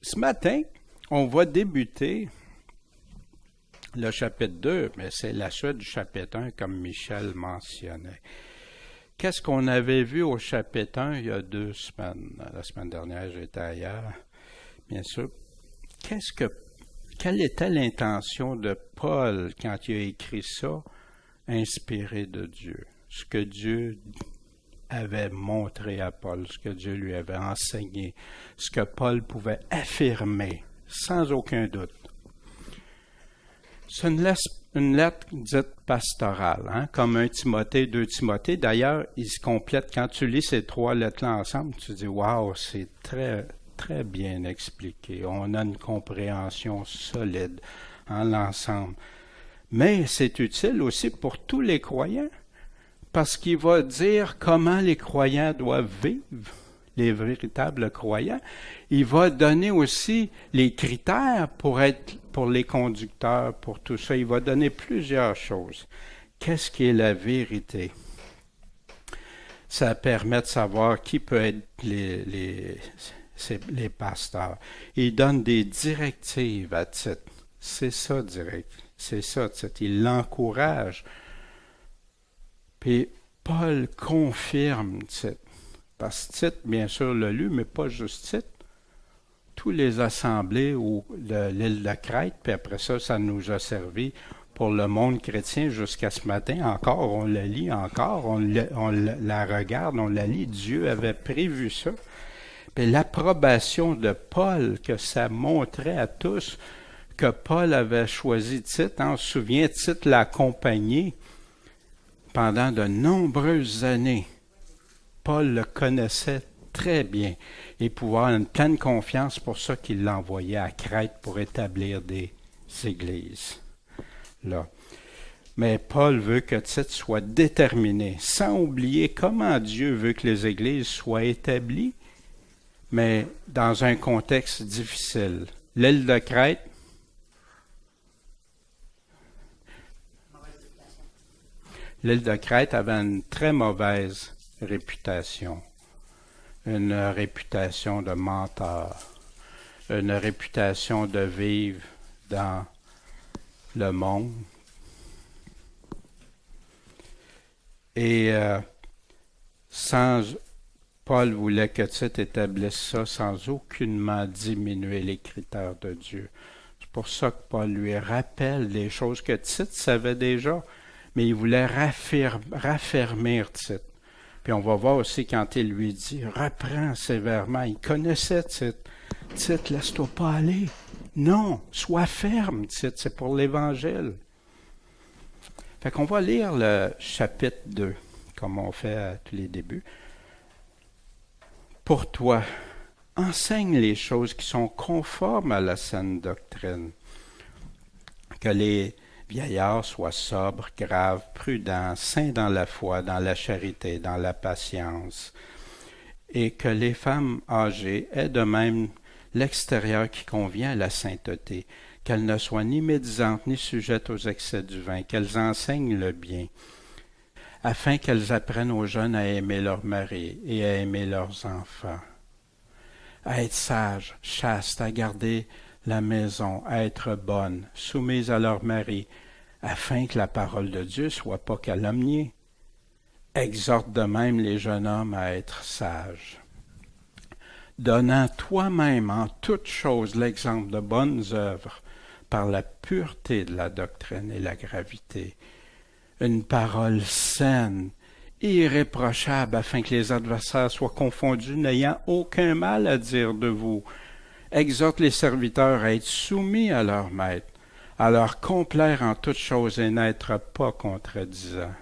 Ce matin, on va débuter le chapitre 2, mais c'est la suite du chapitre 1, comme Michel mentionnait. Qu'est-ce qu'on avait vu au chapitre 1 il y a 2 semaines? La semaine dernière, j'étais ailleurs, bien sûr. Quelle était l'intention de Paul quand il a écrit ça, inspiré de Dieu? Ce que Dieu avait montré à Paul, ce que Dieu lui avait enseigné, ce que Paul pouvait affirmer, sans aucun doute. C'est une lettre dite pastorale, comme 1 Timothée, 2 Timothée. D'ailleurs, ils se complètent. Quand tu lis ces 3 lettres-là ensemble, tu dis « Wow, c'est très, très bien expliqué. On a une compréhension solide en l'ensemble. » Mais c'est utile aussi pour tous les croyants, parce qu'il va dire comment les croyants doivent vivre, les véritables croyants. Il va donner aussi les critères pour les conducteurs, pour tout ça. Il va donner plusieurs choses. Qu'est-ce qui est la vérité? Ça permet de savoir qui peut être les pasteurs. Il donne des directives à Tite. C'est ça, Tite. Il l'encourage. Puis Paul confirme Tite. Parce que Tite, bien sûr, l'a lu, mais pas juste Tite. Tous les assemblées de l'île de Crète, puis après ça, ça nous a servi pour le monde chrétien jusqu'à ce matin. Encore, on la lit, encore, on la regarde, on la lit. Dieu avait prévu ça. Puis l'approbation de Paul, que ça montrait à tous que Paul avait choisi Tite. On se souvient, Tite l'a accompagné pendant de nombreuses années. Paul le connaissait très bien et pouvait avoir une pleine confiance pour ça qu'il l'envoyait à Crète pour établir des églises. Là. Mais Paul veut que Tite soit déterminé, sans oublier comment Dieu veut que les églises soient établies, mais dans un contexte difficile. L'île de Crète, avait une très mauvaise réputation. Une réputation de menteur, une réputation de vivre dans le monde. Et Paul voulait que Tite établisse ça sans aucunement diminuer les critères de Dieu. C'est pour ça que Paul lui rappelle des choses que Tite savait déjà, mais il voulait raffermir Tite. Puis on va voir aussi quand il lui dit « Reprends sévèrement », il connaissait Tite. Tite, laisse-toi pas aller. Non, sois ferme, Tite, c'est pour l'Évangile. Fait qu'on va lire le chapitre 2, comme on fait à tous les débuts. Pour toi, enseigne les choses qui sont conformes à la saine doctrine. Que les vieillards soient sobres, graves, prudents, saints dans la foi, dans la charité, dans la patience, et que les femmes âgées aient de même l'extérieur qui convient à la sainteté, qu'elles ne soient ni médisantes ni sujettes aux excès du vin, qu'elles enseignent le bien, afin qu'elles apprennent aux jeunes à aimer leurs maris et à aimer leurs enfants, à être sages, chastes, à garder la maison, à être bonnes, soumises à leur mari, afin que la parole de Dieu soit pas calomniée. Exhorte de même les jeunes hommes à être sages, donnant toi-même en toutes choses l'exemple de bonnes œuvres par la pureté de la doctrine et la gravité. Une parole saine, irréprochable, afin que les adversaires soient confondus, n'ayant aucun mal à dire de vous. Exhorte les serviteurs à être soumis à leur maître, à leur complaire en toutes choses et n'être pas contredisants,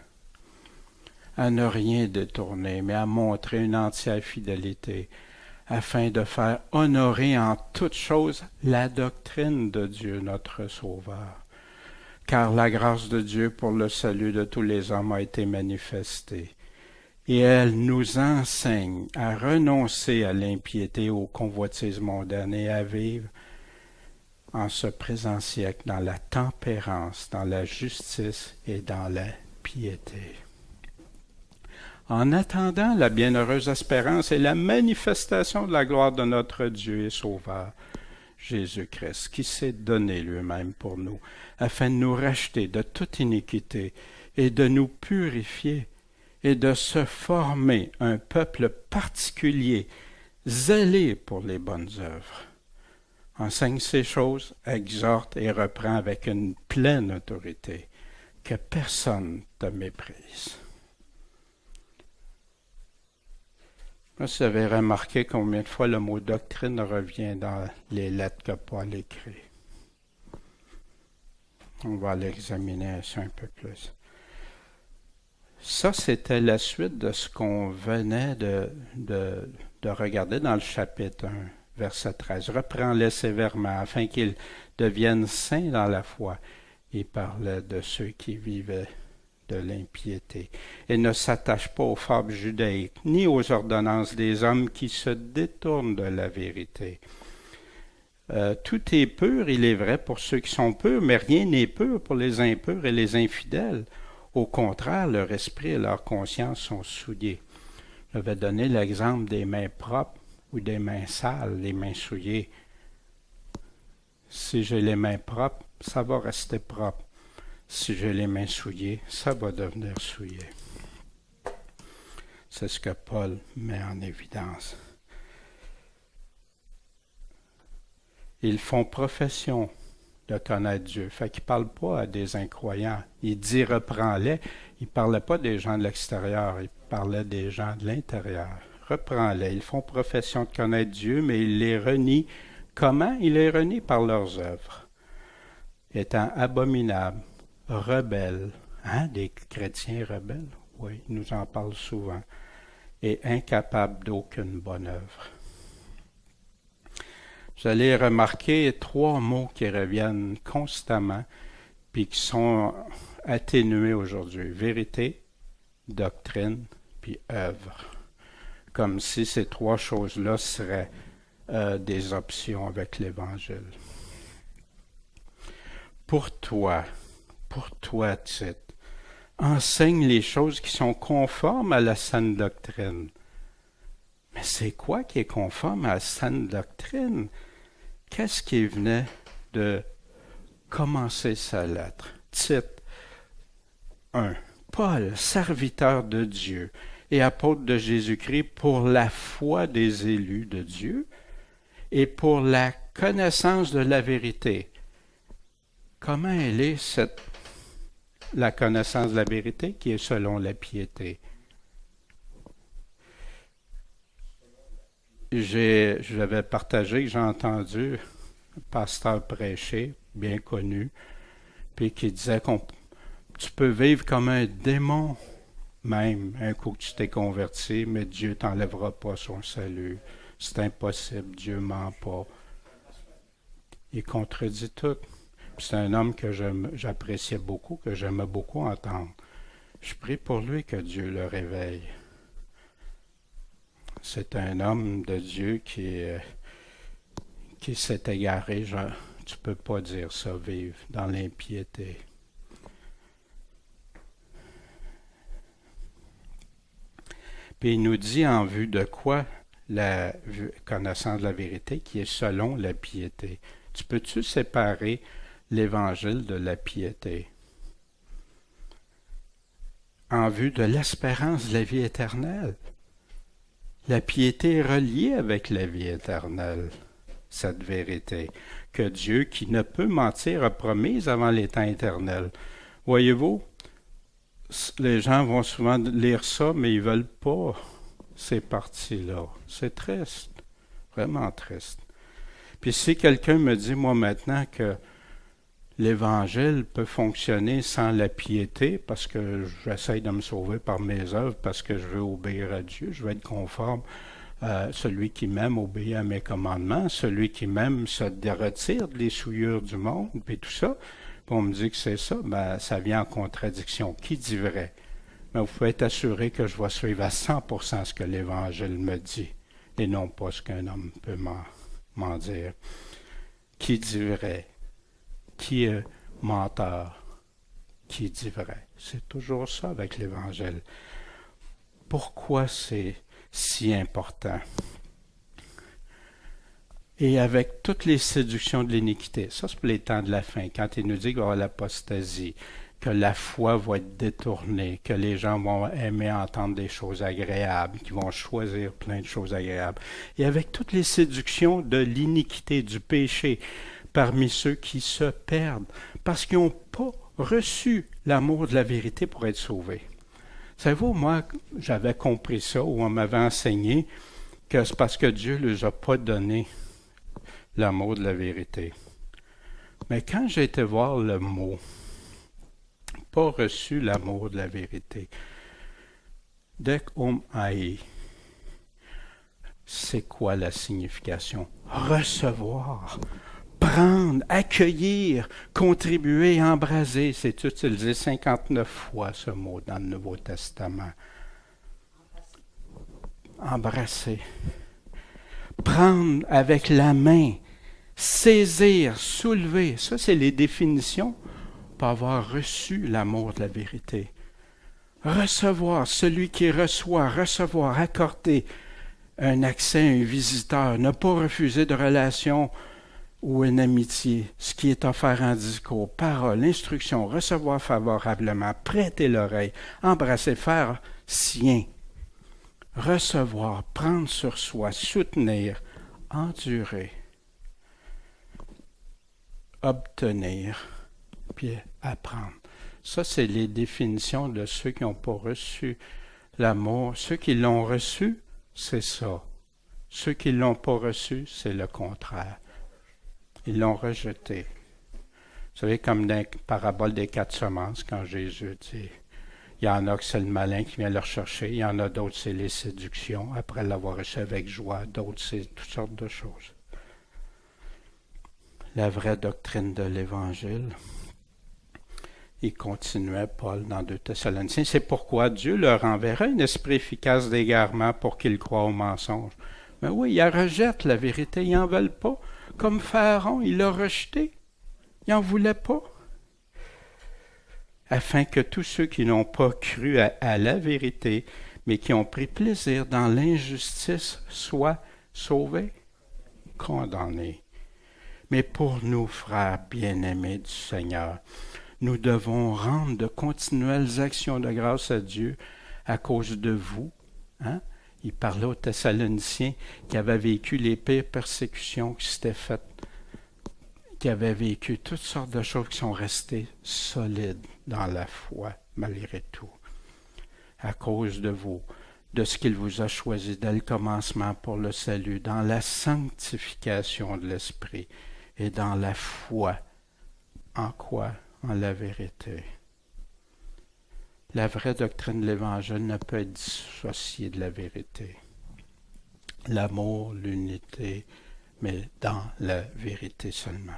à ne rien détourner, mais à montrer une entière fidélité, afin de faire honorer en toutes choses la doctrine de Dieu notre Sauveur. Car la grâce de Dieu pour le salut de tous les hommes a été manifestée, et elle nous enseigne à renoncer à l'impiété, aux convoitises mondaines et à vivre en ce présent siècle dans la tempérance, dans la justice et dans la piété. En attendant la bienheureuse espérance et la manifestation de la gloire de notre Dieu et Sauveur, Jésus-Christ, qui s'est donné lui-même pour nous, afin de nous racheter de toute iniquité et de nous purifier et de se former un peuple particulier, zélé pour les bonnes œuvres. Enseigne ces choses, exhorte et reprend avec une pleine autorité, que personne te méprise. Moi, vous avez remarqué combien de fois le mot doctrine revient dans les lettres que Paul écrit. On va l'examiner ça un peu plus. Ça, c'était la suite de ce qu'on venait de regarder dans le chapitre 1, verset 13. Reprends-les sévèrement, afin qu'ils deviennent saints dans la foi. Il parlait de ceux qui vivaient de l'impiété et ne s'attache pas aux fables judaïques, ni aux ordonnances des hommes qui se détournent de la vérité. Tout est pur, il est vrai, pour ceux qui sont purs, mais rien n'est pur pour les impurs et les infidèles. Au contraire, leur esprit et leur conscience sont souillés. Je vais donner l'exemple des mains propres ou des mains sales, les mains souillées. Si j'ai les mains propres, ça va rester propre. Si j'ai les mains souillées, ça va devenir souillé. C'est ce que Paul met en évidence. Ils font profession de connaître Dieu. Fait qu'il ne parle pas à des incroyants. Il dit reprends-les. Il ne parlait pas des gens de l'extérieur, il parlait des gens de l'intérieur. Reprends-les. Ils font profession de connaître Dieu, mais ils les renient. Comment? Ils les renient par leurs œuvres. Étant abominables, rebelles, des chrétiens rebelles, oui, il nous en parle souvent, et incapables d'aucune bonne œuvre. Vous allez remarquer 3 mots qui reviennent constamment, puis qui sont atténués aujourd'hui. Vérité, doctrine, puis œuvre. Comme si ces 3 choses-là seraient des options avec l'Évangile. Pour toi, Tite, enseigne les choses qui sont conformes à la saine doctrine. Mais c'est quoi qui est conforme à la saine doctrine? Qu'est-ce qui venait de commencer sa lettre? Tite 1. Paul, serviteur de Dieu et apôtre de Jésus-Christ pour la foi des élus de Dieu et pour la connaissance de la vérité. Comment elle est la connaissance de la vérité qui est selon la piété? J'avais partagé que j'ai entendu un pasteur prêcher, bien connu, puis qui disait tu peux vivre comme un démon, même un coup que tu t'es converti, mais Dieu t'enlèvera pas son salut. C'est impossible, Dieu ment pas. Il contredit tout. C'est un homme que j'appréciais beaucoup, que j'aimais beaucoup entendre. Je prie pour lui que Dieu le réveille. C'est un homme de Dieu qui s'est égaré. Tu ne peux pas dire ça, vivre dans l'impiété. Puis il nous dit en vue de quoi la connaissance de la vérité qui est selon la piété. Tu peux-tu séparer l'Évangile de la piété? En vue de l'espérance de la vie éternelle. La piété est reliée avec la vie éternelle, cette vérité, que Dieu, qui ne peut mentir, a promise avant les temps éternels. Voyez-vous, les gens vont souvent lire ça, mais ils ne veulent pas ces parties-là. C'est triste, vraiment triste. Puis si quelqu'un me dit, moi maintenant, que l'Évangile peut fonctionner sans la piété, parce que j'essaye de me sauver par mes œuvres, parce que je veux obéir à Dieu, je veux être conforme à celui qui m'aime obéit à mes commandements, celui qui m'aime se retire des souillures du monde, puis tout ça. Puis on me dit que c'est ça, ça vient en contradiction. Qui dit vrai? Mais vous pouvez être assuré que je vais suivre à 100% ce que l'Évangile me dit, et non pas ce qu'un homme peut m'en dire. Qui dit vrai? Qui est menteur? Qui dit vrai? C'est toujours ça avec l'Évangile. Pourquoi c'est si important? et avec toutes les séductions de l'iniquité. Ça, c'est pour les temps de la fin, quand il nous dit qu'il va y avoir l'apostasie, que la foi va être détournée, que les gens vont aimer entendre des choses agréables, qu'ils vont choisir plein de choses agréables. Et avec toutes les séductions de l'iniquité, du péché, parmi ceux qui se perdent, parce qu'ils n'ont pas reçu l'amour de la vérité pour être sauvés. Savez-vous, moi, j'avais compris ça, ou on m'avait enseigné que c'est parce que Dieu ne leur a pas donné l'amour de la vérité. Mais quand j'ai été voir le mot, pas reçu l'amour de la vérité, dek omai, c'est quoi la signification? Recevoir, prendre, accueillir, contribuer, embraser. C'est utilisé 59 fois ce mot dans le Nouveau Testament. Embrasser. Prendre avec la main, saisir, soulever. Ça, c'est les définitions pour avoir reçu l'amour de la vérité. Recevoir, celui qui reçoit, recevoir, accorder un accès à un visiteur, ne pas refuser de relation ou une amitié, ce qui est offert en discours, parole, instruction, recevoir favorablement, prêter l'oreille, embrasser, faire sien, recevoir, prendre sur soi, soutenir, endurer, obtenir, puis apprendre. Ça, c'est les définitions de ceux qui n'ont pas reçu l'amour. Ceux qui l'ont reçu, c'est ça. Ceux qui ne l'ont pas reçu, c'est le contraire. Ils l'ont rejeté. Vous savez, comme dans la parabole des 4 semences, quand Jésus dit, il y en a que c'est le malin qui vient le rechercher, il y en a d'autres, c'est les séductions, après l'avoir reçu avec joie, d'autres, c'est toutes sortes de choses. La vraie doctrine de l'Évangile, il continuait, Paul, dans 2 Thessaloniciens, c'est pourquoi Dieu leur enverra un esprit efficace d'égarement pour qu'ils croient au mensonge. Mais oui, ils rejettent la vérité, ils n'en veulent pas. Comme Pharaon, il l'a rejeté. Il n'en voulait pas. Afin que tous ceux qui n'ont pas cru à la vérité, mais qui ont pris plaisir dans l'injustice, soient sauvés, condamnés. Mais pour nous, frères bien-aimés du Seigneur, nous devons rendre de continuelles actions de grâce à Dieu à cause de vous. Hein? Il parlait aux Thessaloniciens qui avaient vécu les pires persécutions qui s'étaient faites, qui avaient vécu toutes sortes de choses qui sont restées solides dans la foi, malgré tout. À cause de vous, de ce qu'il vous a choisi dès le commencement pour le salut, dans la sanctification de l'Esprit et dans la foi. En quoi? En la vérité. La vraie doctrine de l'Évangile ne peut être dissociée de la vérité. L'amour, l'unité, mais dans la vérité seulement.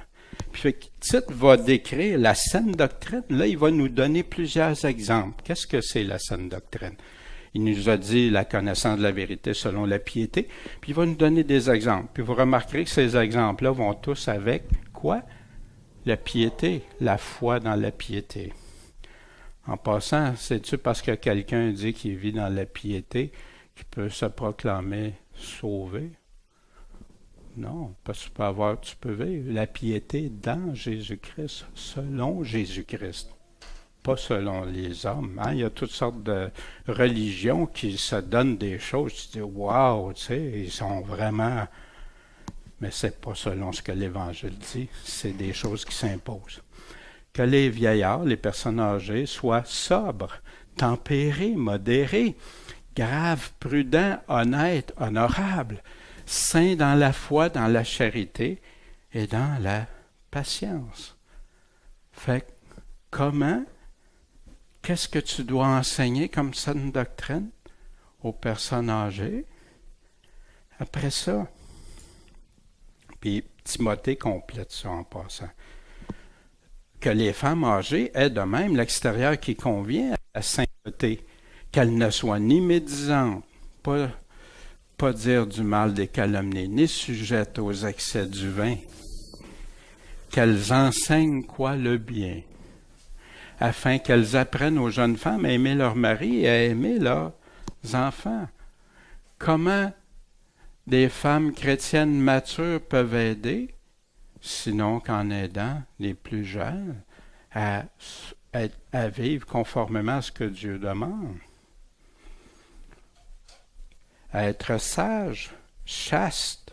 Puis Tite va décrire la saine doctrine. Là, il va nous donner plusieurs exemples. Qu'est-ce que c'est la saine doctrine? Il nous a dit la connaissance de la vérité selon la piété, puis il va nous donner des exemples. Puis vous remarquerez que ces exemples-là vont tous avec quoi? La piété, la foi dans la piété. En passant, c'est-tu parce que quelqu'un dit qu'il vit dans la piété qu'il peut se proclamer sauvé? Non, parce que tu peux vivre la piété dans Jésus-Christ, selon Jésus-Christ, pas selon les hommes. Hein? Il y a toutes sortes de religions qui se donnent des choses. Tu dis, wow, tu sais, ils sont vraiment... Mais c'est pas selon ce que l'Évangile dit, c'est des choses qui s'imposent. Que les vieillards, les personnes âgées, soient sobres, tempérés, modérés, graves, prudents, honnêtes, honorables, saints dans la foi, dans la charité et dans la patience. Fait comment, qu'est-ce que tu dois enseigner comme saine doctrine aux personnes âgées? Après ça, puis Timothée complète ça en passant, que les femmes âgées aient de même l'extérieur qui convient à la sainteté, qu'elles ne soient ni médisantes, pas dire du mal des calomnies, ni sujettes aux excès du vin, qu'elles enseignent quoi le bien, afin qu'elles apprennent aux jeunes femmes à aimer leur mari et à aimer leurs enfants. Comment des femmes chrétiennes matures peuvent aider, sinon qu'en aidant les plus jeunes à vivre conformément à ce que Dieu demande, à être sages, chastes,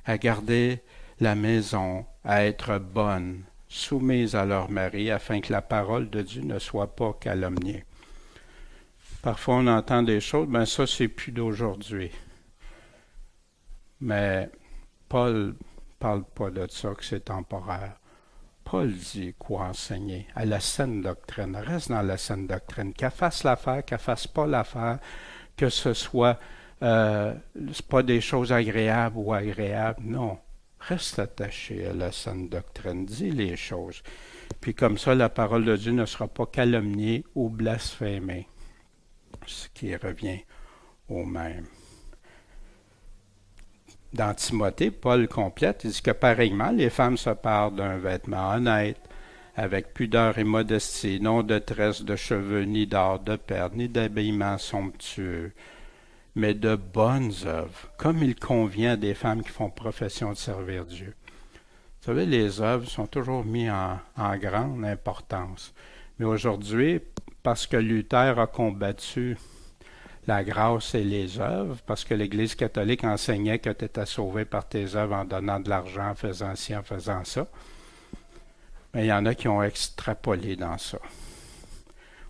à garder la maison, à être bonnes, soumises à leur mari, afin que la parole de Dieu ne soit pas calomniée. Parfois, on entend des choses, ben ça, c'est plus d'aujourd'hui. Mais Paul parle pas de ça, que c'est temporaire. Paul dit quoi enseigner? À la saine doctrine. Reste dans la saine doctrine. Qu'elle fasse l'affaire, qu'elle fasse pas l'affaire, que ce soit c'est pas des choses agréables ou agréables. Non. Reste attaché à la saine doctrine. Dis les choses. Puis comme ça, la parole de Dieu ne sera pas calomniée ou blasphémée. Ce qui revient au même. Dans Timothée, Paul complète, il dit que pareillement, les femmes se parent d'un vêtement honnête, avec pudeur et modestie, non de tresses de cheveux, ni d'or, de perles, ni d'habillement somptueux, mais de bonnes œuvres, comme il convient à des femmes qui font profession de servir Dieu. Vous savez, les œuvres sont toujours mises en grande importance. Mais aujourd'hui, parce que Luther a combattu la grâce et les œuvres, parce que l'Église catholique enseignait que tu étais sauvé par tes œuvres en donnant de l'argent, en faisant ci, en faisant ça. Mais il y en a qui ont extrapolé dans ça.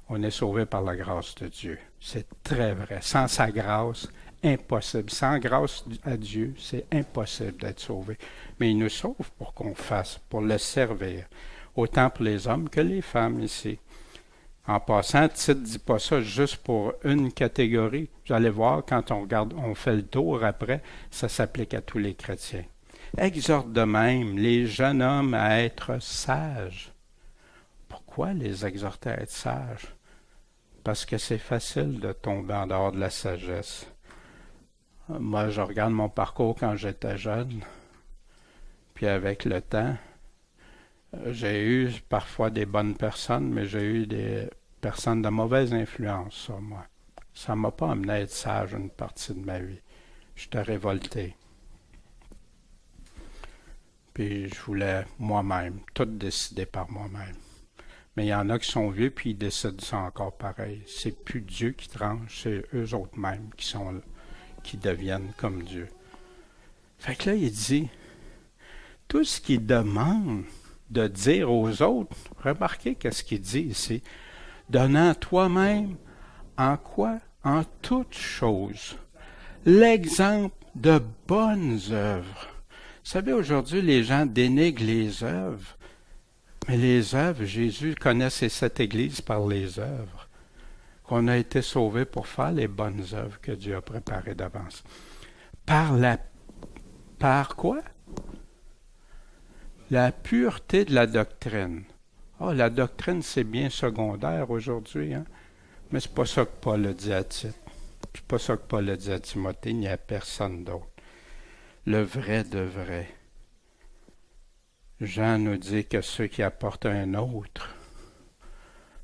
On est sauvé par la grâce de Dieu. C'est très vrai. Sans sa grâce, impossible. Sans grâce à Dieu, c'est impossible d'être sauvé. Mais il nous sauve pour qu'on fasse, pour le servir. Autant pour les hommes que les femmes ici. En passant, le titre ne dit pas ça juste pour une catégorie. Vous allez voir, quand on regarde, on fait le tour après, ça s'applique à tous les chrétiens. Exhorte de même les jeunes hommes à être sages. Pourquoi les exhorter à être sages? Parce que c'est facile de tomber en dehors de la sagesse. Moi, je regarde mon parcours quand j'étais jeune, puis avec le temps, j'ai eu parfois des bonnes personnes, mais j'ai eu des personnes de mauvaise influence sur moi. Ça ne m'a pas amené à être sage une partie de ma vie. J'étais révolté. Puis je voulais moi-même, tout décider par moi-même. Mais il y en a qui sont vieux, puis ils décident ça encore pareil. C'est plus Dieu qui tranche, c'est eux autres mêmes qui sont là, qui deviennent comme Dieu. Fait que là, il dit, tout ce qu'il demande de dire aux autres, remarquez qu'est-ce qu'il dit ici, donnant toi-même en quoi? En toutes choses. L'exemple de bonnes œuvres. Vous savez, aujourd'hui, les gens dénigrent les œuvres. Mais les œuvres, Jésus connaît ces 7 églises par les œuvres. Qu'on a été sauvés pour faire les bonnes œuvres que Dieu a préparées d'avance. Par quoi? La pureté de la doctrine. Ah, la doctrine, c'est bien secondaire aujourd'hui, hein? Mais c'est pas ça que Paul a dit à Tite. C'est pas ça que Paul a dit à Timothée, ni à personne d'autre. Le vrai de vrai. Jean nous dit que ceux qui apportent un autre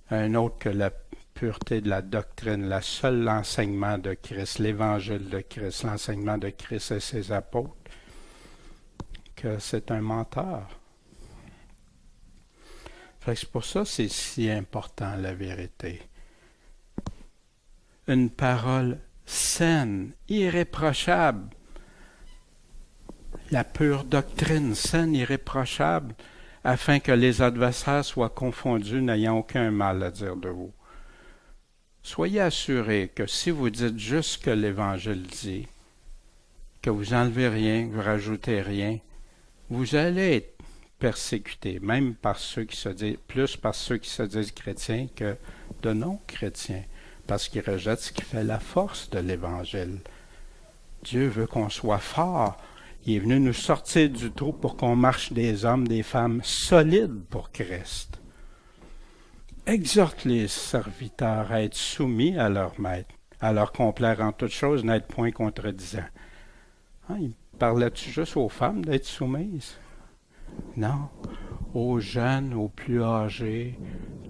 que la pureté de la doctrine, la seule enseignement de Christ, l'évangile de Christ, l'enseignement de Christ et ses apôtres, que c'est un menteur. C'est pour ça que c'est si important, la vérité. Une parole saine, irréprochable. La pure doctrine saine, irréprochable, afin que les adversaires soient confondus, n'ayant aucun mal à dire de vous. Soyez assurés que si vous dites juste ce que l'Évangile dit, que vous n'enlevez rien, que vous rajoutez rien, vous allez être persécutés, même par ceux qui se disent, plus par ceux qui se disent chrétiens que de non-chrétiens, parce qu'ils rejettent ce qui fait la force de l'Évangile. Dieu veut qu'on soit fort. Il est venu nous sortir du trou pour qu'on marche des hommes, des femmes solides pour Christ. Exhorte les serviteurs à être soumis à leur maître, à leur complaire en toutes choses, n'être point contredisant. Hein, il parlait-tu juste aux femmes d'être soumises? Non, aux jeunes, aux plus âgés,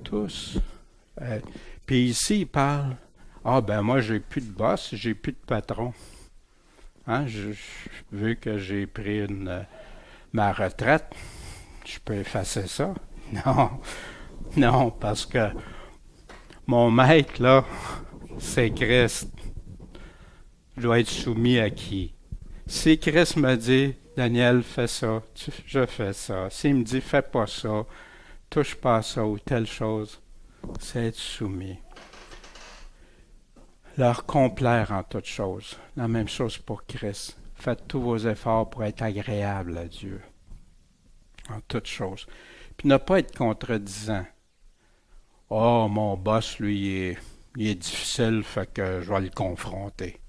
tous. Puis ici, il parle, « Ah ben moi, j'ai plus de boss, j'ai plus de patron. » Hein, vu que j'ai pris ma retraite, je peux effacer ça? Non, non, parce que mon maître, là, c'est Christ. Je dois être soumis à qui? Si Christ me dit, Daniel, fais ça, je fais ça. S'il me dit, fais pas ça, touche pas à ça ou telle chose, c'est être soumis. Leur complaire en toutes choses. La même chose pour Christ. Faites tous vos efforts pour être agréable à Dieu. En toutes choses. Puis ne pas être contredisant. Oh, mon boss, lui, il est difficile, fait que je vais le confronter.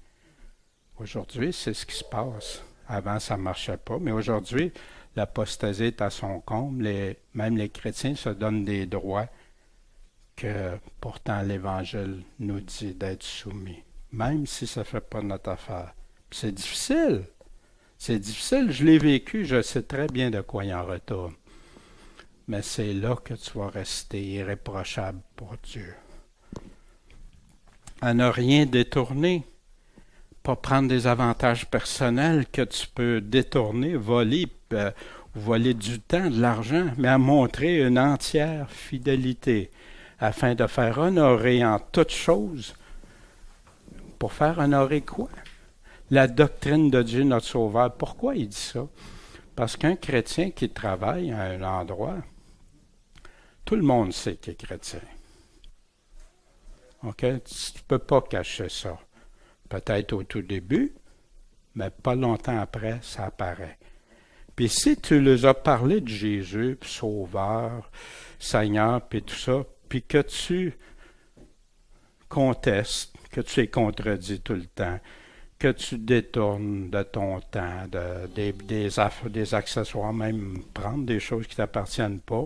Aujourd'hui, c'est ce qui se passe. Avant, ça ne marchait pas, mais aujourd'hui, l'apostasie est à son comble. Même les chrétiens se donnent des droits que pourtant l'Évangile nous dit d'être soumis, même si ça ne fait pas notre affaire. Puis c'est difficile. C'est difficile, je l'ai vécu, je sais très bien de quoi il en retourne. Mais c'est là que tu vas rester irréprochable pour Dieu. À ne rien détourner, pas prendre des avantages personnels que tu peux détourner, voler, voler du temps, de l'argent, mais à montrer une entière fidélité, afin de faire honorer en toutes choses. Pour faire honorer quoi? La doctrine de Dieu, notre Sauveur. Pourquoi il dit ça? Parce qu'un chrétien qui travaille à un endroit, tout le monde sait qu'il est chrétien. OK? Tu ne peux pas cacher ça. Peut-être au tout début, mais pas longtemps après, ça apparaît. Puis si tu leur as parlé de Jésus, puis Sauveur, Seigneur, puis tout ça, puis que tu contestes, que tu es contredit tout le temps, que tu détournes de ton temps, des accessoires, même prendre des choses qui ne t'appartiennent pas,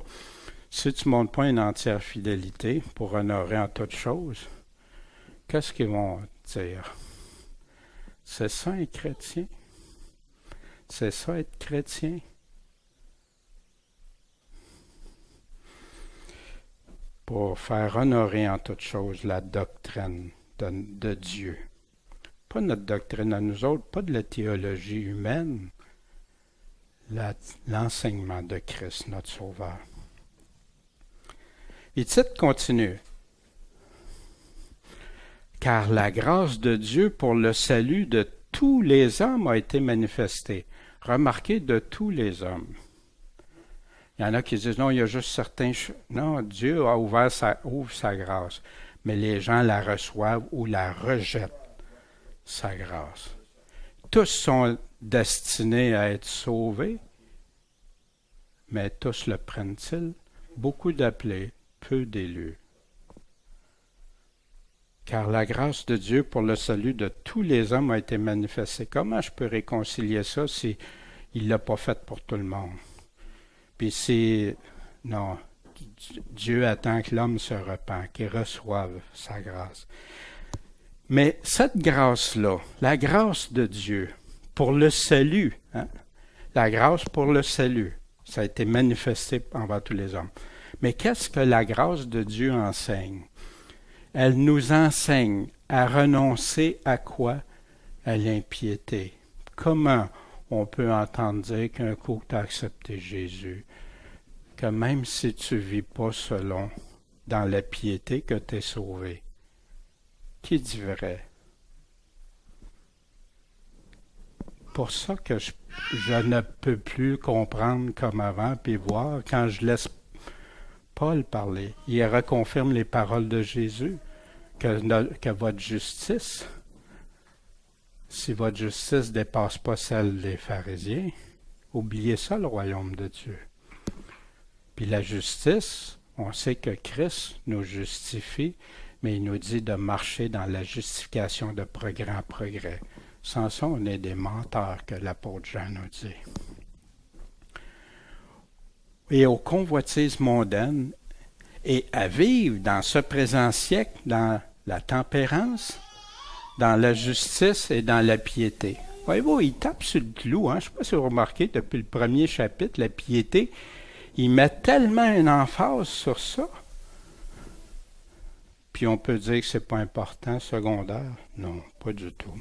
si tu ne montres pas une entière fidélité pour honorer en toutes choses, qu'est-ce qu'ils vont dire? C'est ça un chrétien? C'est ça être chrétien? Pour faire honorer en toutes choses la doctrine de Dieu. Pas notre doctrine à nous autres, pas de la théologie humaine, l'enseignement de Christ, notre Sauveur. Et titre continue. Car la grâce de Dieu pour le salut de tous les hommes a été manifestée. Remarquez, de tous les hommes. Il y en a qui disent, non, il y a juste certains... Non, Dieu a ouvre sa grâce, mais les gens la reçoivent ou la rejettent, sa grâce. Tous sont destinés à être sauvés, mais tous le prennent-ils? Beaucoup d'appelés, peu d'élus. Car la grâce de Dieu pour le salut de tous les hommes a été manifestée. Comment je peux réconcilier ça si il ne l'a pas fait pour tout le monde? Puis si... Non, Dieu attend que l'homme se repent, qu'il reçoive sa grâce. Mais cette grâce-là, la grâce de Dieu pour le salut, hein, la grâce pour le salut, ça a été manifesté envers tous les hommes. Mais qu'est-ce que la grâce de Dieu enseigne? Elle nous enseigne à renoncer à quoi? À l'impiété. Comment on peut entendre dire qu'un coup que tu as accepté Jésus, que même si tu ne vis pas selon dans la piété, que tu es sauvé? Qui dit vrai? Pour ça que je ne peux plus comprendre comme avant, puis voir quand je laisse Paul parler. Il reconfirme les paroles de Jésus, que votre justice, si votre justice ne dépasse pas celle des pharisiens, oubliez ça, le royaume de Dieu. Puis la justice, on sait que Christ nous justifie, mais il nous dit de marcher dans la justification de progrès en progrès. Sans ça, on est des menteurs, que l'apôtre Jean nous dit. Et aux convoitises mondaines, et à vivre dans ce présent siècle, dans la tempérance, dans la justice et dans la piété. Voyez-vous, il tape sur le clou. Je ne sais pas si vous remarquez, depuis le premier chapitre, la piété, il met tellement une emphase sur ça. Puis on peut dire que ce n'est pas important, secondaire. Non, pas du tout.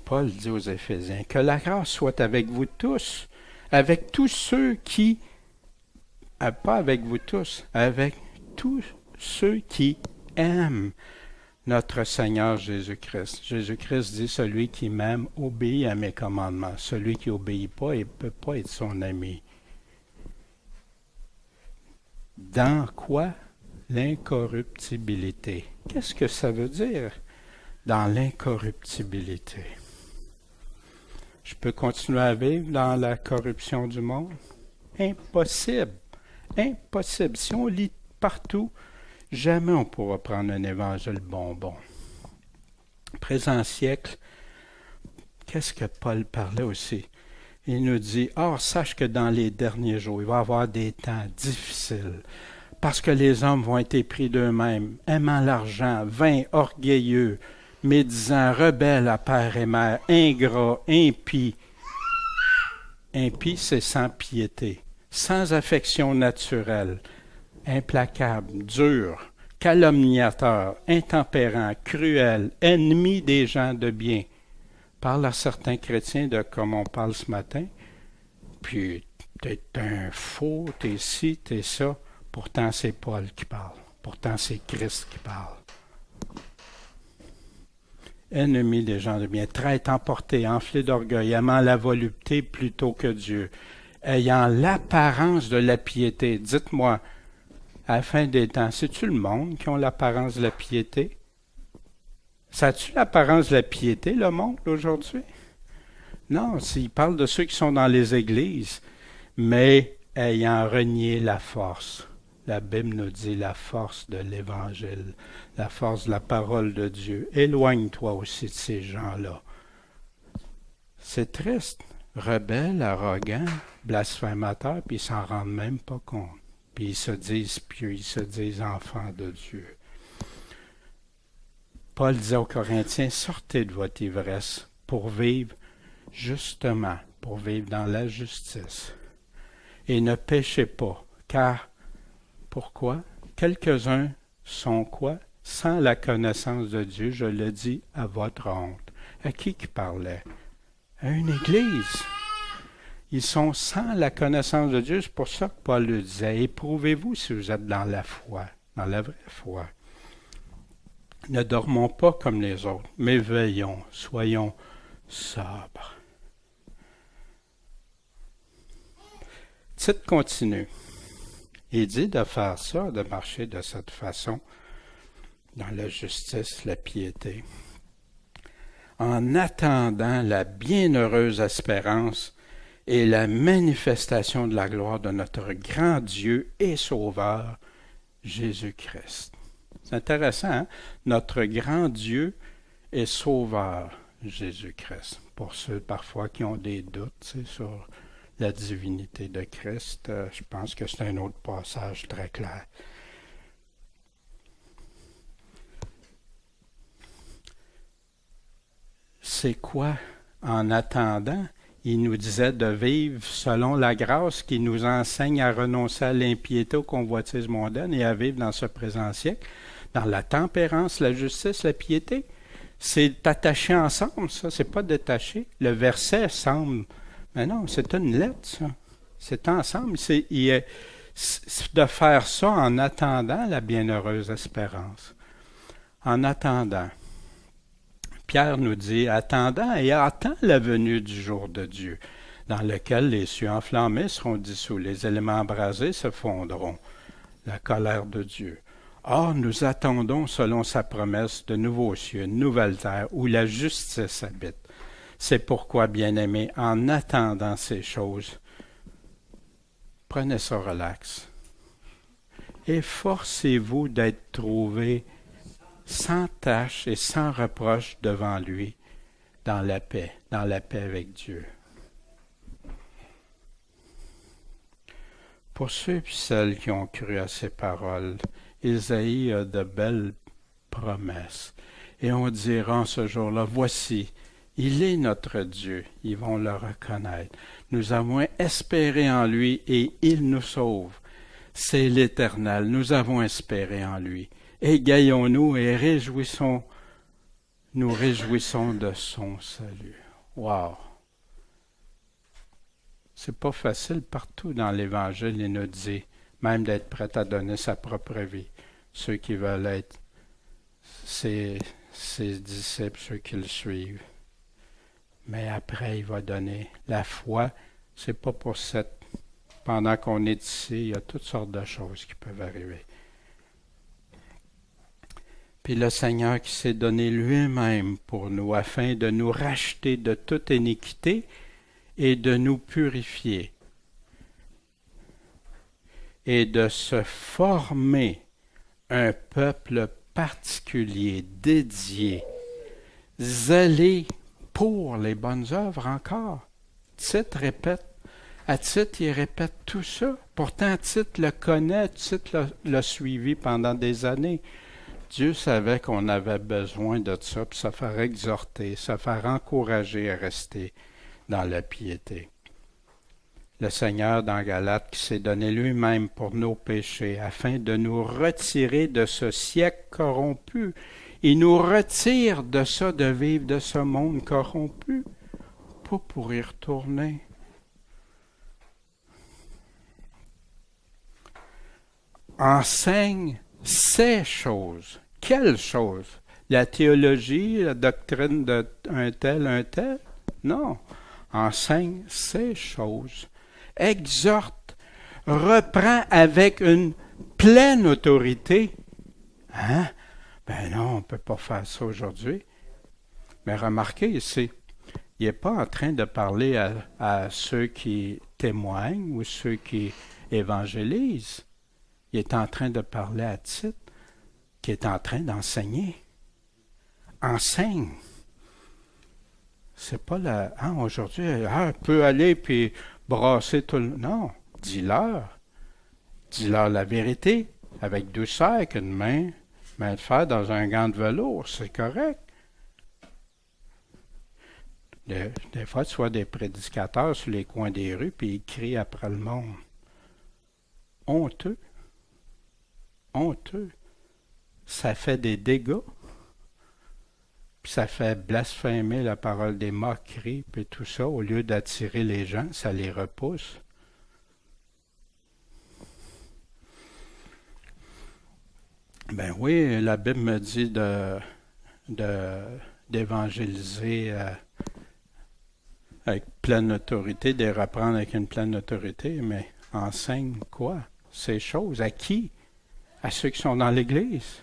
Paul dit aux Éphésiens, que la grâce soit avec vous tous, avec tous ceux qui, pas avec vous tous, avec tous ceux qui aiment notre Seigneur Jésus-Christ. Jésus-Christ dit, celui qui m'aime obéit à mes commandements. Celui qui n'obéit pas, il ne peut pas être son ami. Dans quoi? L'incorruptibilité. Qu'est-ce que ça veut dire? Dans l'incorruptibilité. Je peux continuer à vivre dans la corruption du monde? Impossible. Impossible. Si on lit partout, jamais on pourra prendre un évangile bonbon. Présent siècle, qu'est-ce que Paul parlait aussi? Il nous dit, « Or, sache que dans les derniers jours, il va y avoir des temps difficiles, parce que les hommes vont être épris d'eux-mêmes, aimant l'argent, vains, orgueilleux, médisants, rebelles à père et mère, ingrats, impies. » Impie, c'est sans piété, sans affection naturelle, implacable, dur, calomniateur, intempérant, cruel, ennemi des gens de bien. Parle à certains chrétiens de comme on parle ce matin, puis t'es un faux, t'es ci, t'es ça. Pourtant, c'est Paul qui parle. Pourtant, c'est Christ qui parle. Ennemi des gens de bien, traître, emporté, enflé d'orgueil, aimant la volupté plutôt que Dieu, ayant l'apparence de la piété. Dites-moi, à la fin des temps, c'est-tu le monde qui ont l'apparence de la piété? Ça a-tu l'apparence de la piété, le monde, aujourd'hui? Non, il parle de ceux qui sont dans les églises, mais ayant renié la force. La Bible nous dit la force de l'Évangile, la force de la parole de Dieu. Éloigne-toi aussi de ces gens-là. C'est triste. Rebelles, arrogants, blasphémateurs, puis ils s'en rendent même pas compte. Puis ils se disent pieux, ils se disent enfants de Dieu. Paul disait aux Corinthiens, sortez de votre ivresse pour vivre justement, pour vivre dans la justice. Et ne péchez pas, car, pourquoi? Quelques-uns sont quoi? Sans la connaissance de Dieu, je le dis à votre honte. À qui parlait? À une église. Ils sont sans la connaissance de Dieu, c'est pour ça que Paul le disait. Éprouvez-vous si vous êtes dans la foi, dans la vraie foi. Ne dormons pas comme les autres, mais veillons, soyons sobres. Tite continue. Il dit de faire ça, de marcher de cette façon, dans la justice, la piété, en attendant la bienheureuse espérance et la manifestation de la gloire de notre grand Dieu et Sauveur, Jésus-Christ. C'est intéressant, hein? Notre grand Dieu et Sauveur, Jésus-Christ. Pour ceux parfois qui ont des doutes sur la divinité de Christ, je pense que c'est un autre passage très clair. C'est quoi en attendant? Il nous disait de vivre selon la grâce qui nous enseigne à renoncer à l'impiété, aux convoitises mondaines et à vivre dans ce présent siècle, dans la tempérance, la justice, la piété. C'est attaché ensemble, ça, c'est pas détaché. Le verset semble, mais non, c'est une lettre, ça. C'est ensemble. C'est de faire ça en attendant la bienheureuse espérance. En attendant. Pierre nous dit, attendant et attend la venue du jour de Dieu, dans lequel les cieux enflammés seront dissous, les éléments embrasés se fondront, la colère de Dieu. Or, nous attendons, selon sa promesse, de nouveaux cieux, une nouvelle terre, où la justice habite. C'est pourquoi, bien-aimés, en attendant ces choses, prenez ça relax. Efforcez-vous d'être trouvés sans tache et sans reproche devant lui, dans la paix avec Dieu. Pour ceux et celles qui ont cru à ces paroles, Isaïe a de belles promesses. Et on dira en ce jour-là, voici, il est notre Dieu. Ils vont le reconnaître. Nous avons espéré en lui et il nous sauve. C'est l'Éternel. Nous avons espéré en lui. Égayons-nous et réjouissons nous réjouissons de son salut. Wow! C'est pas facile partout dans l'Évangile, il nous dit, même d'être prêt à donner sa propre vie. Ceux qui veulent être ses disciples, ceux qui le suivent. Mais après, il va donner la foi. C'est pas pour cette... Pendant qu'on est ici, il y a toutes sortes de choses qui peuvent arriver. Puis le Seigneur qui s'est donné lui-même pour nous, afin de nous racheter de toute iniquité et de nous purifier. Et de se former un peuple particulier, dédié, zélé pour les bonnes œuvres encore. Tite répète. À Tite, il répète tout ça. Pourtant, Tite le connaît, Tite l'a suivi pendant des années. Dieu savait qu'on avait besoin de ça, puis ça faire exhorter, ça faire encourager à rester dans la piété. Le Seigneur dans Galates qui s'est donné lui-même pour nos péchés, afin de nous retirer de ce siècle corrompu. Il nous retire de ça, de vivre de ce monde corrompu, pas pour y retourner. Enseigne ces choses. Quelles choses? La théologie, la doctrine d'un tel? Non. Enseigne ces choses. Exhorte, reprend avec une pleine autorité. Hein? Ben non, on ne peut pas faire ça aujourd'hui. Mais remarquez ici, il n'est pas en train de parler à ceux qui témoignent ou ceux qui évangélisent. Il est en train de parler à Tite, qui est en train d'enseigner. Enseigne. C'est pas la... Hein, aujourd'hui, peut aller puis brasser tout le... Non, dis-leur. Dis-leur la vérité, avec douceur, avec une main de fer dans un gant de velours, c'est correct. Des fois, tu vois des prédicateurs sur les coins des rues, puis ils crient après le monde. Honteux. Honteux. Ça fait des dégâts. Puis ça fait blasphémer la parole, des moqueries, puis tout ça, au lieu d'attirer les gens, ça les repousse. Ben oui, la Bible me dit d'évangéliser avec pleine autorité, de reprendre avec une pleine autorité, mais enseigne quoi? Ces choses. À qui? À ceux qui sont dans l'Église.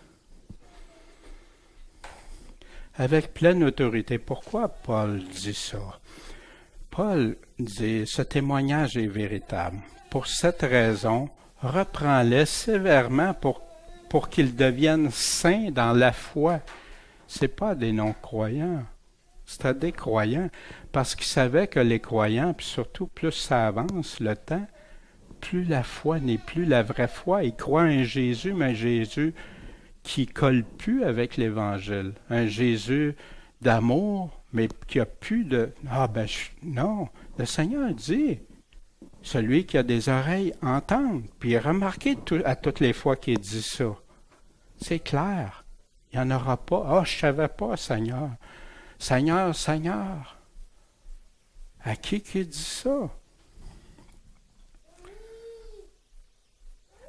Avec pleine autorité. Pourquoi Paul dit ça? Paul dit, ce témoignage est véritable. Pour cette raison, reprends-les sévèrement pour qu'ils deviennent saints dans la foi. Ce n'est pas des non-croyants, c'est à des croyants. Parce qu'ils savaient que les croyants, puis surtout plus ça avance le temps, plus la foi n'est plus la vraie foi. Ils croient en Jésus, mais un Jésus qui ne colle plus avec l'Évangile. Un Jésus d'amour, mais qui a plus de... non, le Seigneur dit, celui qui a des oreilles entende. Puis remarquez à toutes les fois qu'il dit ça. C'est clair. Il n'y en aura pas. Je ne savais pas, Seigneur. Seigneur, Seigneur. À qui dit ça?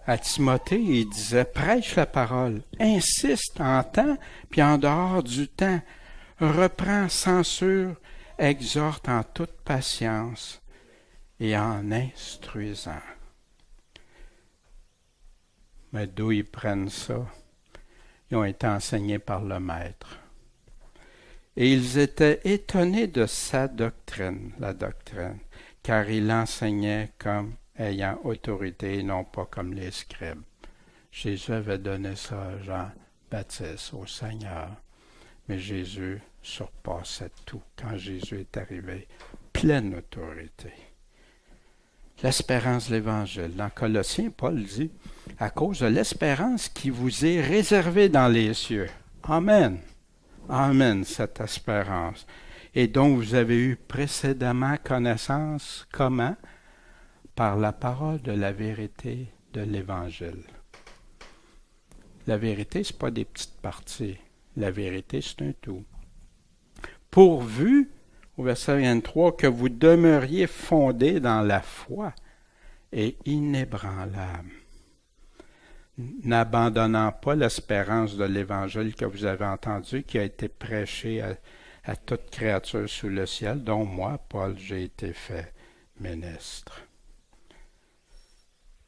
À Timothée, il disait, prêche la parole, insiste en temps, puis en dehors du temps, reprends, censure, exhorte en toute patience et en instruisant. Mais d'où ils prennent ça? Ils ont été enseignés par le Maître. Et ils étaient étonnés de sa doctrine, la doctrine, car il enseignait comme ayant autorité et non pas comme les scribes. Jésus avait donné ça à Jean-Baptiste, au Seigneur. Mais Jésus surpassait tout quand Jésus est arrivé. Pleine autorité. L'espérance de l'Évangile. Dans Colossiens, Paul dit, à cause de l'espérance qui vous est réservée dans les cieux. Amen. Amen, cette espérance. Et dont vous avez eu précédemment connaissance. Comment? Par la parole de la vérité de l'Évangile. La vérité, ce n'est pas des petites parties. La vérité, c'est un tout. pourvu, au verset 23, que vous demeuriez fondés dans la foi et inébranlables, n'abandonnant pas l'espérance de l'Évangile que vous avez entendu, qui a été prêché à toute créature sous le ciel, dont moi, Paul, j'ai été fait ministre.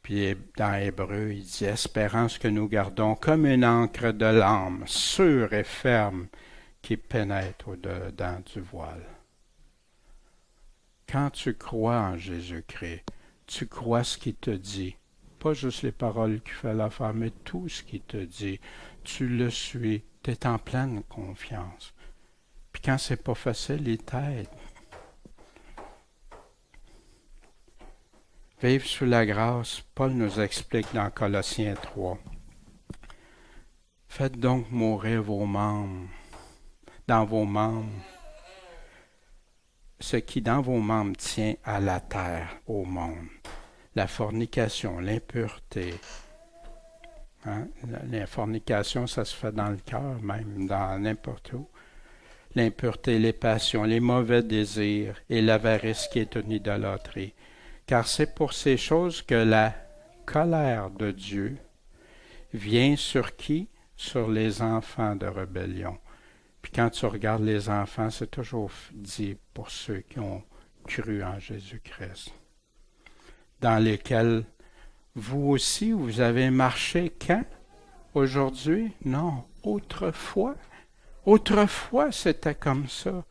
Puis dans Hébreu, il dit « Espérance que nous gardons comme une ancre de l'âme, sûre et ferme, qui pénètre au-dedans du voile. » Quand tu crois en Jésus-Christ, tu crois ce qu'il te dit. Pas juste les paroles qui font l'affaire, mais tout ce qu'il te dit. Tu le suis, tu es en pleine confiance. Puis quand c'est pas facile, il t'aide. Vivre sous la grâce, Paul nous explique dans Colossiens 3. Faites donc mourir dans vos membres, ce qui dans vos membres tient à la terre, au monde. La fornication, l'impureté. La fornication, ça se fait dans le cœur, même dans n'importe où. L'impureté, les passions, les mauvais désirs et l'avarice qui est une idolâtrie. Car c'est pour ces choses que la colère de Dieu vient sur qui? Sur les enfants de rébellion. Puis quand tu regardes les enfants, c'est toujours dit pour ceux qui ont cru en Jésus-Christ, dans lesquels vous aussi, vous avez marché quand? Aujourd'hui? Non, autrefois. Autrefois, c'était comme ça.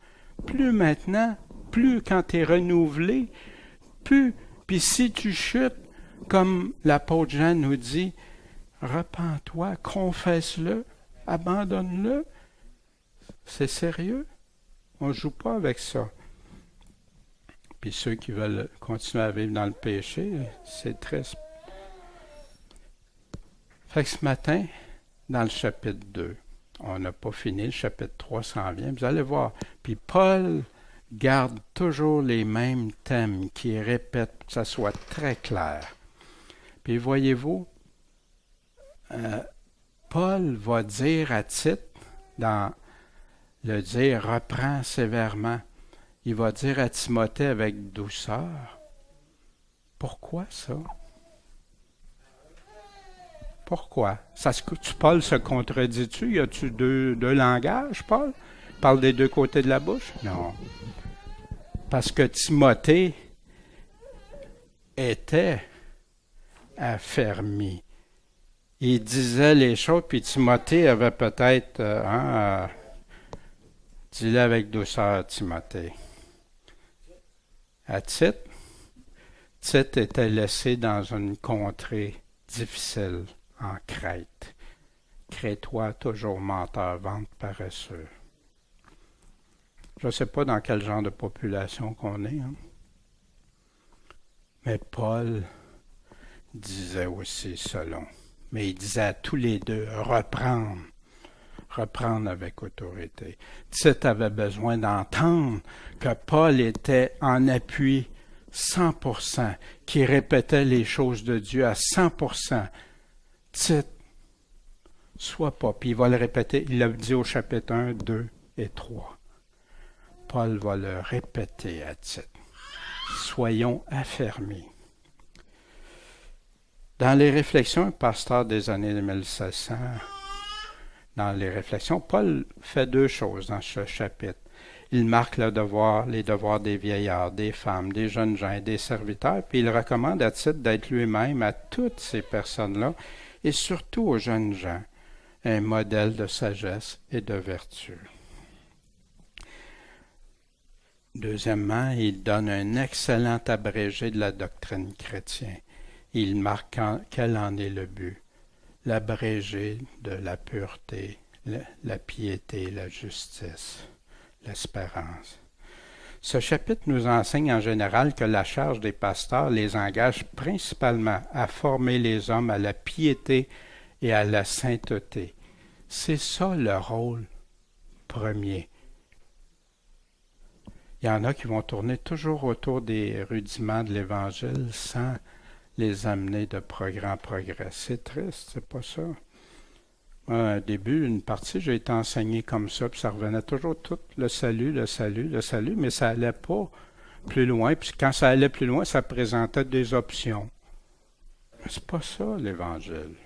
Plus maintenant, plus quand tu es renouvelé, plus. Puis si tu chutes, comme l'apôtre Jean nous dit, repens-toi, confesse-le, abandonne-le. C'est sérieux. On ne joue pas avec ça. Puis ceux qui veulent continuer à vivre dans le péché, c'est triste. Fait que ce matin, dans le chapitre 2, on n'a pas fini, le chapitre 3 s'en vient, vous allez voir. Puis Paul garde toujours les mêmes thèmes qui répètent, que ça soit très clair. Puis voyez-vous, Paul va dire à Tite, dans le dire « reprends sévèrement », il va dire à Timothée avec douceur. Pourquoi ça? Pourquoi? Paul se contredit-tu? Y a-tu deux langages, Paul? Parle des deux côtés de la bouche? Non. Parce que Timothée était affermi. Il disait les choses, puis Timothée avait peut-être... dis-le avec douceur, Timothée. À Tite était laissé dans une contrée difficile, en Crète. Crétois, toujours menteur, vente paresseux. Je ne sais pas dans quel genre de population qu'on est. Mais Paul disait aussi selon. Mais il disait à tous les deux, reprendre avec autorité. Tite avait besoin d'entendre que Paul était en appui 100%, qui répétait les choses de Dieu à 100%. Tite, sois pas. Puis il va le répéter, il l'a dit au chapitre 1, 2 et 3. Paul va le répéter à Tite. Soyons affermis. Dans les réflexions, un pasteur des années 1600, dans les réflexions, Paul fait deux choses dans ce chapitre. Il marque les devoirs des vieillards, des femmes, des jeunes gens et des serviteurs, puis il recommande à Tite d'être lui-même à toutes ces personnes-là, et surtout aux jeunes gens, un modèle de sagesse et de vertu. Deuxièmement, il donne un excellent abrégé de la doctrine chrétienne. Il marque quel en est le but. L'abrégé de la pureté, la piété, la justice, l'espérance. Ce chapitre nous enseigne en général que la charge des pasteurs les engage principalement à former les hommes à la piété et à la sainteté. C'est ça le rôle premier. Il y en a qui vont tourner toujours autour des rudiments de l'Évangile sans les amener de progrès en progrès. C'est triste, c'est pas ça. Moi, au début, une partie, j'ai été enseigné comme ça, puis ça revenait toujours tout le salut, le salut, le salut, mais ça allait pas plus loin. Puis quand ça allait plus loin, ça présentait des options. Mais c'est pas ça, l'Évangile.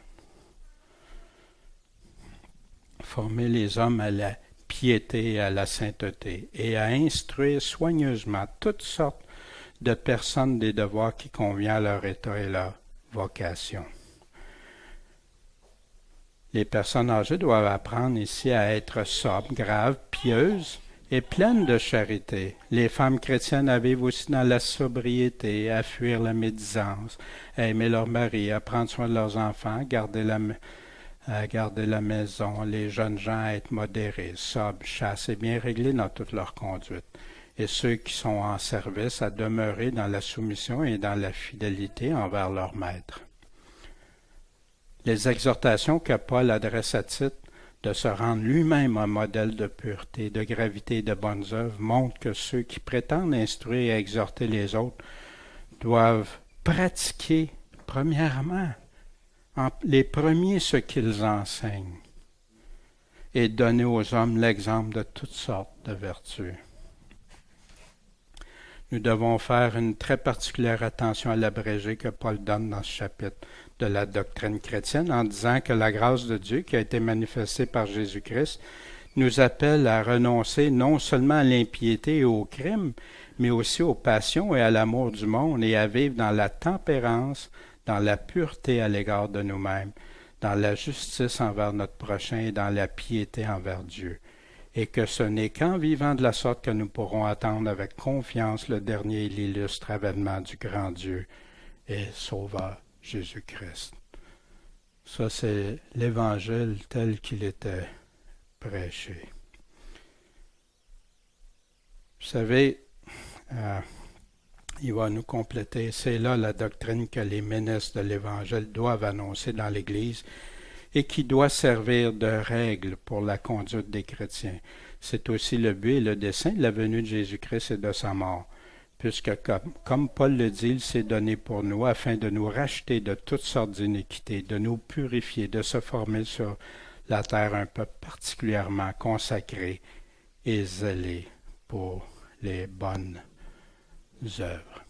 Former les hommes à la piété et à la sainteté, et à instruire soigneusement toutes sortes de personnes des devoirs qui conviennent à leur état et leur vocation. Les personnes âgées doivent apprendre ici à être sobres, graves, pieuses et pleines de charité. Les femmes chrétiennes à vivre aussi dans la sobriété, à fuir la médisance, à aimer leur mari, à prendre soin de leurs enfants, à garder la maison, les jeunes gens à être modérés, sobres, chastes et bien réglés dans toute leur conduite. Et ceux qui sont en service à demeurer dans la soumission et dans la fidélité envers leur maître. Les exhortations que Paul adresse à Tite de se rendre lui-même un modèle de pureté, de gravité et de bonnes œuvres montrent que ceux qui prétendent instruire et exhorter les autres doivent pratiquer, premièrement, les premiers ce qu'ils enseignent et donner aux hommes l'exemple de toutes sortes de vertus. Nous devons faire une très particulière attention à l'abrégé que Paul donne dans ce chapitre de la doctrine chrétienne en disant que la grâce de Dieu qui a été manifestée par Jésus-Christ nous appelle à renoncer non seulement à l'impiété et au crime, mais aussi aux passions et à l'amour du monde et à vivre dans la tempérance, dans la pureté à l'égard de nous-mêmes, dans la justice envers notre prochain et dans la piété envers Dieu. Et que ce n'est qu'en vivant de la sorte que nous pourrons attendre avec confiance le dernier et l'illustre avènement du grand Dieu et Sauveur Jésus-Christ. Ça, c'est l'Évangile tel qu'il était prêché. Vous savez, il va nous compléter. C'est là la doctrine que les ministres de l'Évangile doivent annoncer dans l'Église et qui doit servir de règle pour la conduite des chrétiens. C'est aussi le but et le dessein de la venue de Jésus-Christ et de sa mort, puisque comme Paul le dit, il s'est donné pour nous afin de nous racheter de toutes sortes d'iniquités, de nous purifier, de se former sur la terre un peuple particulièrement consacré et zélé pour les bonnes œuvres.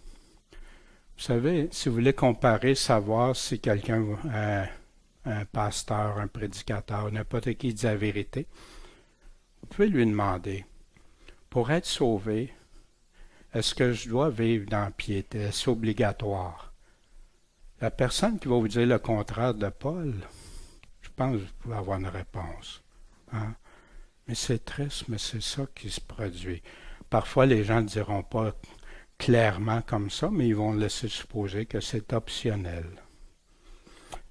Vous savez, si vous voulez comparer, savoir si quelqu'un, un pasteur, un prédicateur, n'importe qui dit la vérité, vous pouvez lui demander, pour être sauvé, est-ce que je dois vivre dans la piété? Est-ce obligatoire? La personne qui va vous dire le contraire de Paul, je pense que vous pouvez avoir une réponse. Hein? Mais c'est triste, mais c'est ça qui se produit. Parfois, les gens ne diront pas clairement comme ça, mais ils vont laisser supposer que c'est optionnel.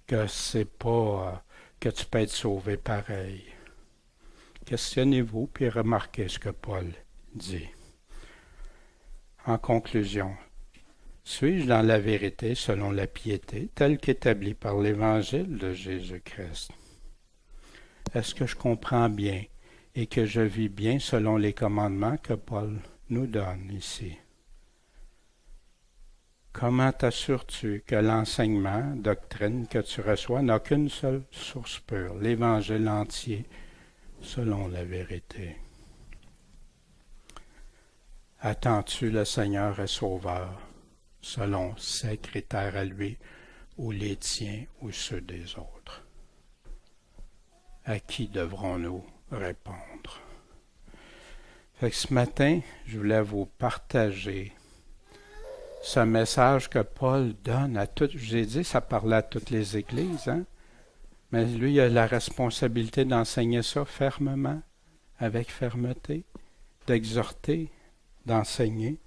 Que c'est pas que tu peux être sauvé pareil. Questionnez-vous puis remarquez ce que Paul dit. En conclusion, suis-je dans la vérité selon la piété telle qu'établie par l'Évangile de Jésus-Christ? Est-ce que je comprends bien et que je vis bien selon les commandements que Paul nous donne ici? Comment t'assures-tu que l'enseignement, doctrine que tu reçois n'a qu'une seule source pure, l'Évangile entier, selon la vérité? Attends-tu le Seigneur et Sauveur, selon ses critères à lui, ou les tiens, ou ceux des autres? À qui devrons-nous répondre? Fait que ce matin, je voulais vous partager ce message que Paul donne à toutes. Je vous ai dit, ça parlait à toutes les églises, hein? Mais lui, il a la responsabilité d'enseigner ça fermement, avec fermeté, d'exhorter, d'enseigner.